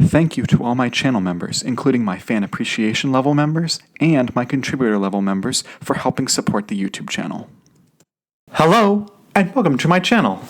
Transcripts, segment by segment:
Thank you to all my channel members, including my fan appreciation level members and my contributor level members, for helping support the YouTube channel. Hello, and welcome to my channel.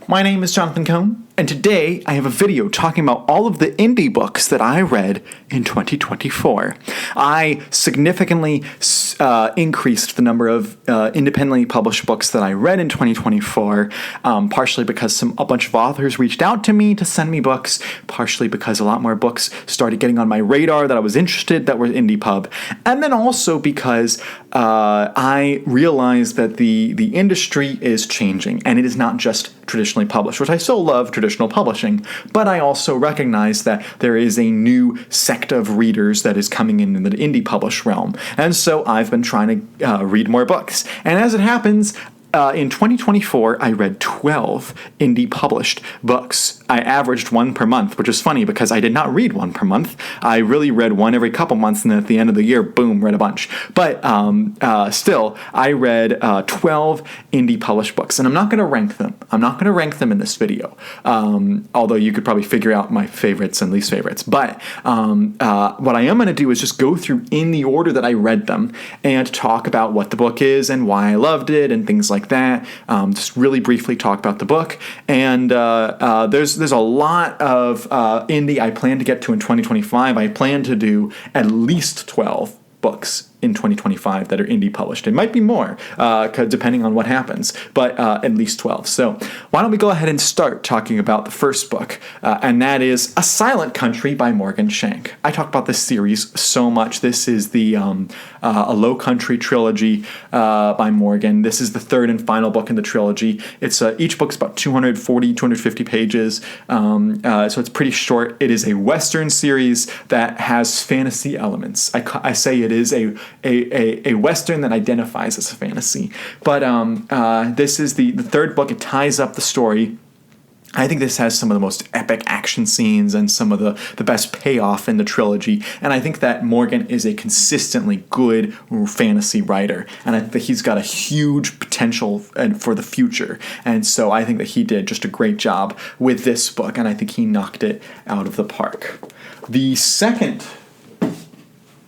My name is Jonathan Cohn, and today I have a video talking about all of the indie books that I read in 2024. I significantly increased the number of independently published books that I read in 2024, partially because a bunch of authors reached out to me to send me books, partially because a lot more books started getting on my radar that I was interested that were indie pub, and then also because I realized that the industry is changing, and it is not just traditionally published, which I still love traditional publishing, but I also recognize that there is a new sect of readers that is coming in the indie published realm, and so I've been trying to read more books. And as it happens, in 2024, I read 12 indie published books. I averaged one per month, which is funny because I did not read one per month. I really read one every couple months, and then at the end of the year, boom, read a bunch. But still, I read 12 indie published books, and I'm not going to rank them. I'm not going to rank them in this video, although you could probably figure out my favorites and least favorites. But what I am going to do is just go through in the order that I read them and talk about what the book is and why I loved it and things like that. Just really briefly talk about the book. And there's a lot of indie I plan to get to in 2025. I plan to do at least 12 books in 2025 that are indie published. It might be more, depending on what happens, but at least 12. So why don't we go ahead and start talking about the first book, and that is A Silent Country by Morgan Shank. I talk about this series so much. This is the A Low Country trilogy by Morgan. This is the third and final book in the trilogy. It's each book's about 240, 250 pages, so it's pretty short. It is a Western series that has fantasy elements. I say it is a Western that identifies as a fantasy. But this is the third book. It ties up the story. I think this has some of the most epic action scenes and some of the best payoff in the trilogy. And I think that Morgan is a consistently good fantasy writer. And I think he's got a huge potential for the future. And so I think that he did just a great job with this book. And I think he knocked it out of the park. The second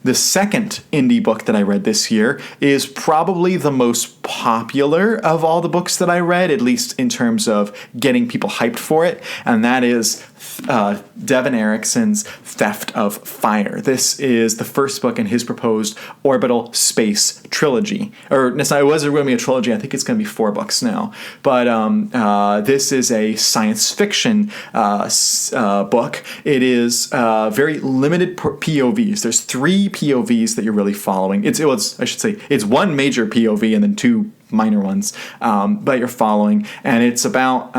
indie book that I read this year is probably the most popular of all the books that I read, at least in terms of getting people hyped for it, and that is Devin Erickson's Theft of Fire. This is the first book in his proposed orbital space trilogy. Or, it was going to be a trilogy. I think it's going to be 4 books now. But this is a science fiction book. It is very limited POVs. There's 3 POVs that you're really following. It's one major POV and then 2 minor ones, but you're following, and it's about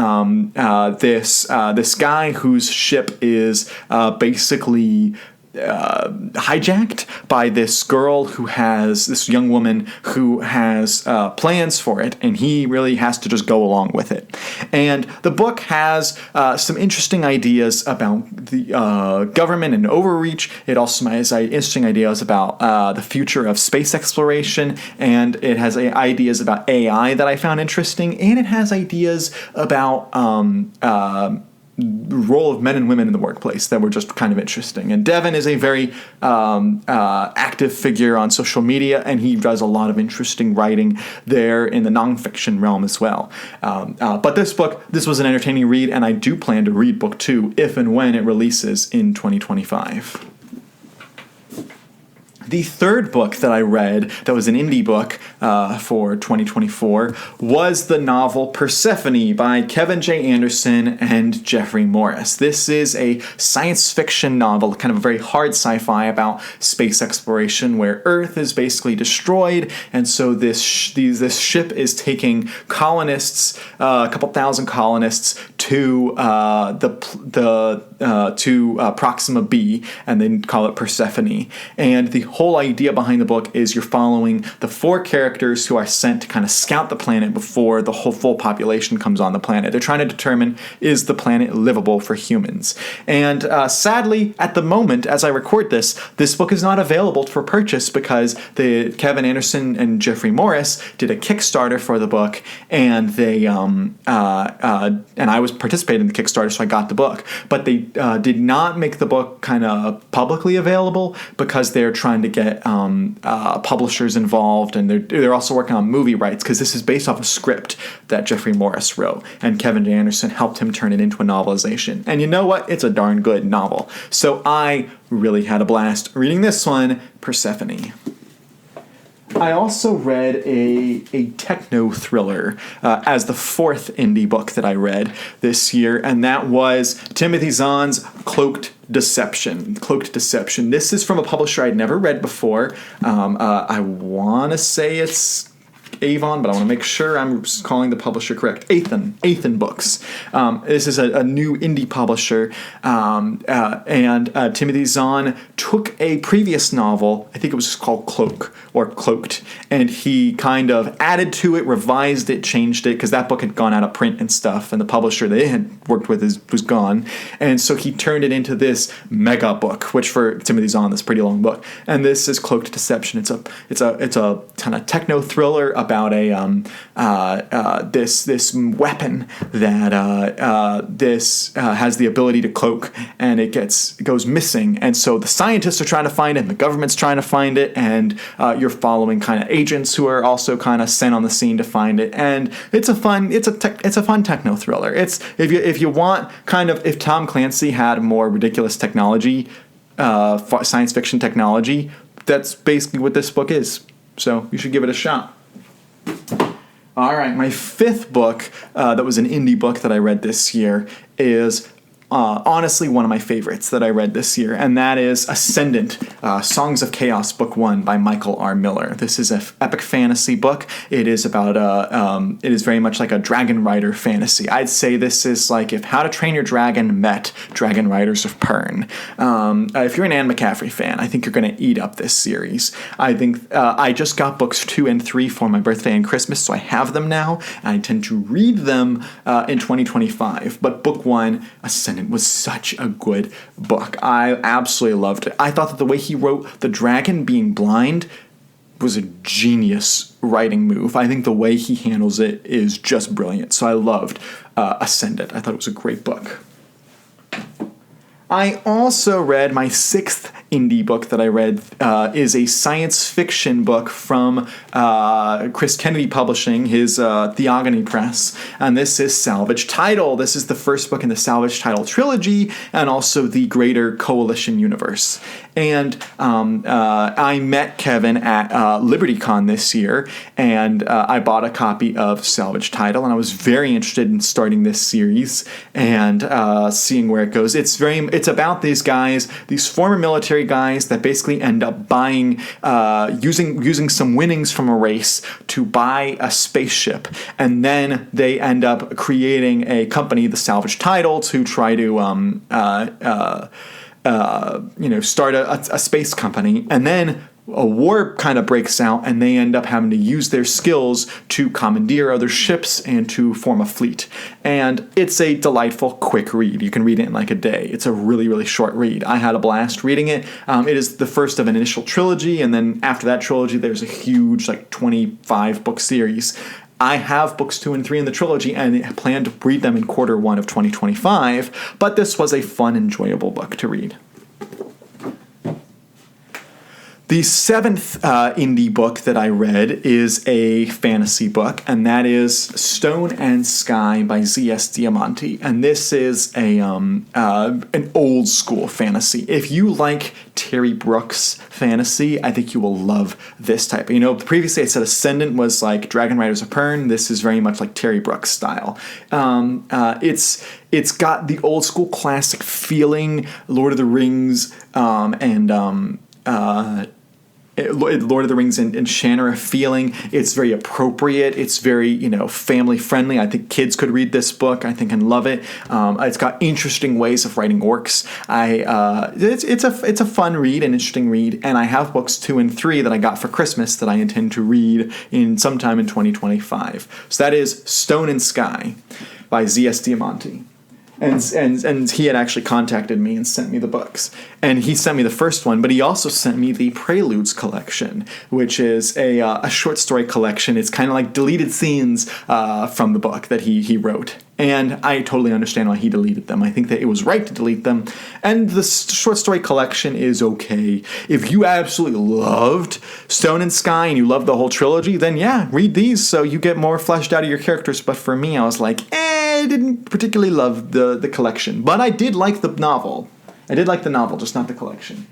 this guy whose ship is basically hijacked by this young woman who has plans for it, and he really has to just go along with it. And the book has some interesting ideas about the government and overreach. It also has interesting ideas about the future of space exploration, and it has ideas about AI that I found interesting, and it has ideas about role of men and women in the workplace that were just kind of interesting. And Devin is a very active figure on social media, and he does a lot of interesting writing there in the nonfiction realm as well. But this was an entertaining read, and I do plan to read book 2 if and when it releases in 2025. The third book that I read that was an indie book for 2024 was the novel Persephone by Kevin J. Anderson and Jeffrey Morris. This is a science fiction novel, kind of a very hard sci-fi about space exploration where Earth is basically destroyed, and so this ship is taking colonists, a couple thousand colonists, to Proxima B, and they call it Persephone. And the whole idea behind the book is you're following the 4 characters who are sent to kind of scout the planet before the whole full population comes on the planet. They're trying to determine, is the planet livable for humans? And sadly, at the moment, as I record this book is not available for purchase because Kevin Anderson and Jeffrey Morris did a Kickstarter for the book, and they and I was participating in the Kickstarter, so I got the book. But they did not make the book kind of publicly available because they're trying to get publishers involved, and they're also working on movie rights because this is based off a script that Jeffrey Morris wrote, and Kevin J. Anderson helped him turn it into a novelization. And you know what? It's a darn good novel. So I really had a blast reading this one, Persephone. I also read a techno thriller as the fourth indie book that I read this year, and that was Timothy Zahn's Cloaked Deception. Cloaked Deception. This is from a publisher I'd never read before. I want to say it's Avon, but I want to make sure I'm calling the publisher correct. Athen Books. This is a new indie publisher, and Timothy Zahn took a previous novel, I think it was just called Cloaked, and he kind of added to it, revised it, changed it, because that book had gone out of print and stuff, and the publisher they had worked with was gone, and so he turned it into this mega book, which for Timothy Zahn is a pretty long book, and this is Cloaked Deception. It's a kind of techno thriller about this weapon that this has the ability to cloak, and it goes missing, and so the scientists are trying to find it, and the government's trying to find it, and you're following kind of agents who are also kind of sent on the scene to find it, and it's a fun techno thriller. It's if you want kind of if Tom Clancy had more ridiculous technology, science fiction technology, that's basically what this book is. So you should give it a shot. All right, my fifth book that was an indie book that I read this year is honestly one of my favorites that I read this year, and that is Ascendant, Songs of Chaos, Book 1 by Michael R. Miller. This is an epic fantasy book. It is about it is very much like a dragon rider fantasy. I'd say this is like if How to Train Your Dragon met Dragon Riders of Pern. If you're an Anne McCaffrey fan, I think you're going to eat up this series. I think I just got books 2 and 3 for my birthday and Christmas, so I have them now, and I intend to read them in 2025. But Book 1, Ascendant, was such a good book. I absolutely loved it. I thought that the way he wrote the dragon being blind was a genius writing move. I think the way he handles it is just brilliant. So I loved Ascendant. I thought it was a great book. I also read my sixth indie book that I read is a science fiction book from Chris Kennedy Publishing, his Theogony Press, and this is Salvage Title. This is the first book in the Salvage Title trilogy and also the greater Coalition universe. And I met Kevin at LibertyCon this year, and I bought a copy of Salvage Title, and I was very interested in starting this series and seeing where it goes. It's about these guys, these former military guys that basically end up buying, using some winnings from a race to buy a spaceship, and then they end up creating a company, the Salvage Title, to try to start a space company, and then a war kind of breaks out, and they end up having to use their skills to commandeer other ships and to form a fleet. And it's a delightful, quick read. You can read it in like a day. It's a really, really short read. I had a blast reading it. It is the first of an initial trilogy, and then after that trilogy, there's a huge, 25-book series. I have books 2 and 3 in the trilogy and plan to read them in Q1 of 2025, but this was a fun, enjoyable book to read. The seventh indie book that I read is a fantasy book, and that is Stone and Sky by Z.S. Diamante. And this is an old school fantasy. If you like Terry Brooks fantasy, I think you will love this type. Previously I said Ascendant was like Dragon Riders of Pern. This is very much like Terry Brooks style. It's got the old school classic feeling, Lord of the Rings Lord of the Rings and Shannara feeling. It's very appropriate. It's very, family friendly. I think kids could read this book, I think, and love it. It's got interesting ways of writing orcs. It's a fun read, an interesting read, and I have books 2 and 3 that I got for Christmas that I intend to read sometime in 2025. So that is Stone and Sky by Z.S. Diamante. And he had actually contacted me and sent me the books. And he sent me the first one, but he also sent me the Preludes collection, which is a short story collection. It's kind of like deleted scenes from the book that he wrote. And I totally understand why he deleted them. I think that it was right to delete them. And the short story collection is okay. If you absolutely loved Stone and Sky and you loved the whole trilogy, then yeah, read these so you get more fleshed out of your characters. But for me, I was like, I didn't particularly love the collection. But I did like the novel. I did like the novel, just not the collection.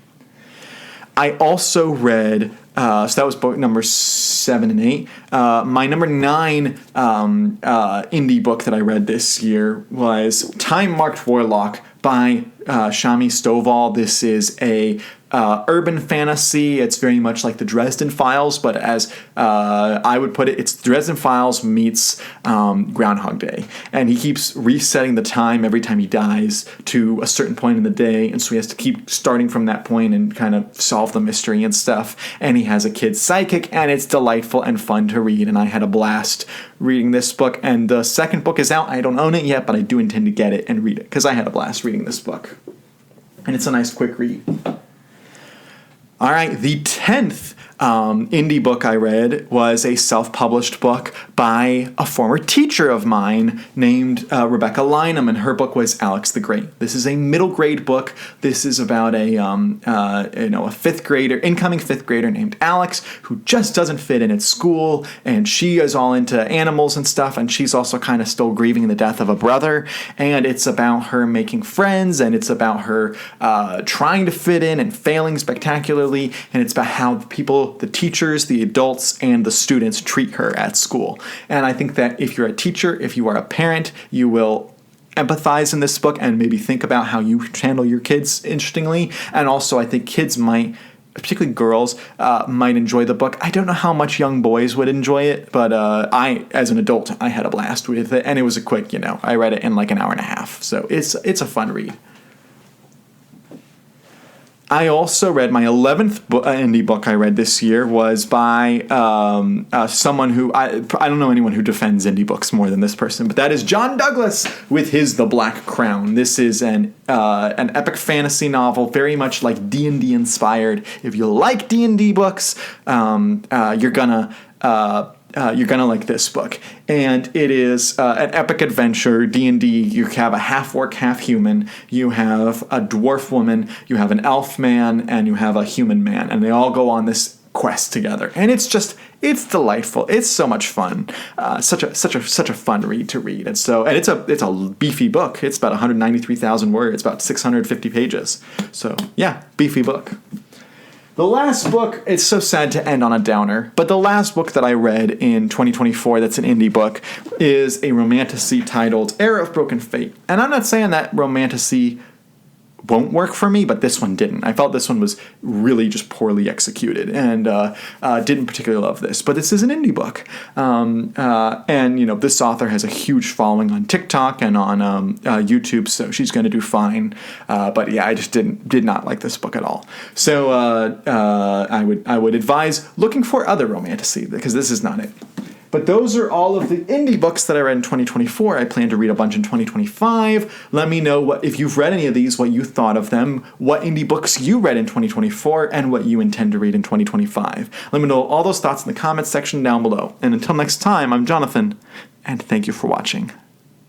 I also read, so that was book number 7 and 8. My number 9 indie book that I read this year was Time Marked Warlock by Shami Stovall. This is a urban fantasy. It's very much like the Dresden Files, but as I would put it, it's Dresden Files meets Groundhog Day. And he keeps resetting the time every time he dies to a certain point in the day, and so he has to keep starting from that point and kind of solve the mystery and stuff. And he has a kid psychic, and it's delightful and fun to read, and I had a blast reading this book. And the second book is out. I don't own it yet, but I do intend to get it and read it, because I had a blast reading this book. And it's a nice quick read. All right, the 10th indie book I read was a self-published book by a former teacher of mine named Rebecca Lynham, and her book was Alex the Great. This is a middle grade book. This is about a incoming fifth grader named Alex who just doesn't fit in at school, and she is all into animals and stuff, and she's also kind of still grieving the death of a brother, and it's about her making friends, and it's about her trying to fit in and failing spectacularly, and it's about how the teachers, the adults, and the students treat her at school. And I think that if you're a teacher, if you are a parent, you will empathize in this book and maybe think about how you handle your kids interestingly. And also I think kids might, particularly girls, might enjoy the book. I don't know how much young boys would enjoy it, but I, as an adult, I had a blast with it. And it was a quick, I read it in like an hour and a half. So it's a fun read. I also read my 11th indie book I read this year was by someone who I don't know anyone who defends indie books more than this person, but that is John Douglas with his The Black Crown. This is an epic fantasy novel, very much like D&D inspired. If you like D&D books, you're gonna like this book. And it is an epic adventure. D&D, you have a half-orc, half-human. You have a dwarf woman. You have an elf man. And you have a human man. And they all go on this quest together. And it's delightful. It's so much fun. Such a fun read to read. And it's a beefy book. It's about 193,000 words, about 650 pages. So yeah, beefy book. The last book, it's so sad to end on a downer, but the last book that I read in 2024 that's an indie book is a romantasy titled Era of Broken Fate. And I'm not saying that romantasy won't work for me, but this one didn't. I felt this one was really just poorly executed and didn't particularly love this. But this is an indie book. And this author has a huge following on TikTok and on YouTube, so she's going to do fine. But yeah, I just did not like this book at all. So I would advise looking for other romantasy, because this is not it. But those are all of the indie books that I read in 2024. I plan to read a bunch in 2025. Let me know if you've read any of these, what you thought of them, what indie books you read in 2024, and what you intend to read in 2025. Let me know all those thoughts in the comments section down below. And until next time, I'm Jonathan, and thank you for watching.